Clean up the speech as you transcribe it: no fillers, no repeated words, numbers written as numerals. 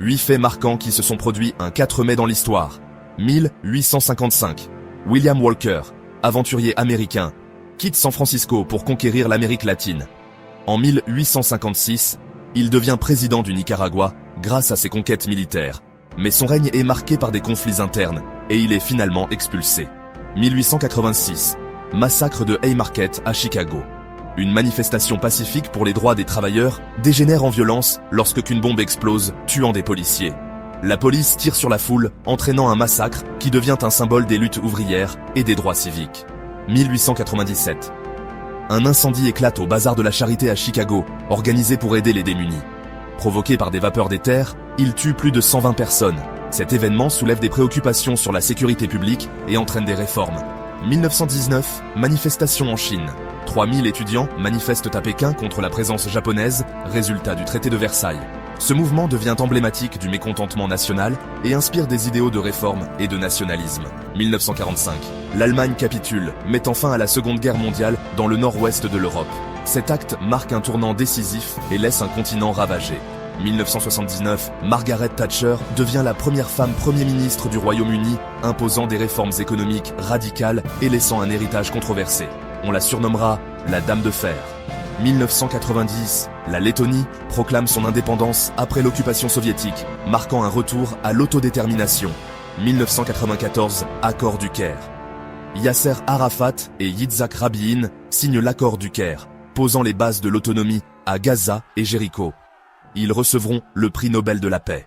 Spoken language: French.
8 faits marquants qui se sont produits un 4 mai dans l'histoire. 1855. William Walker, aventurier américain, quitte San Francisco pour conquérir l'Amérique latine. En 1856, il devient président du Nicaragua grâce à ses conquêtes militaires. Mais son règne est marqué par des conflits internes et il est finalement expulsé. 1886. Massacre de Haymarket à Chicago. Une manifestation pacifique pour les droits des travailleurs dégénère en violence lorsqu'une bombe explose, tuant des policiers. La police tire sur la foule, entraînant un massacre qui devient un symbole des luttes ouvrières et des droits civiques. 1897. Un incendie éclate au bazar de la Charité à Chicago, organisé pour aider les démunis. Provoqué par des vapeurs d'éther, il tue plus de 120 personnes. Cet événement soulève des préoccupations sur la sécurité publique et entraîne des réformes. 1919, manifestation en Chine. 3000 étudiants manifestent à Pékin contre la présence japonaise, résultat du traité de Versailles. Ce mouvement devient emblématique du mécontentement national et inspire des idéaux de réforme et de nationalisme. 1945. L'Allemagne capitule, mettant fin à la Seconde Guerre mondiale dans le nord-ouest de l'Europe. Cet acte marque un tournant décisif et laisse un continent ravagé. 1979, Margaret Thatcher devient la première femme Premier ministre du Royaume-Uni, imposant des réformes économiques radicales et laissant un héritage controversé. On la surnommera la Dame de Fer. 1990, la Lettonie proclame son indépendance après l'occupation soviétique, marquant un retour à l'autodétermination. 1994, accord du Caire. Yasser Arafat et Yitzhak Rabin signent l'accord du Caire, posant les bases de l'autonomie à Gaza et Jéricho. Ils recevront le prix Nobel de la paix.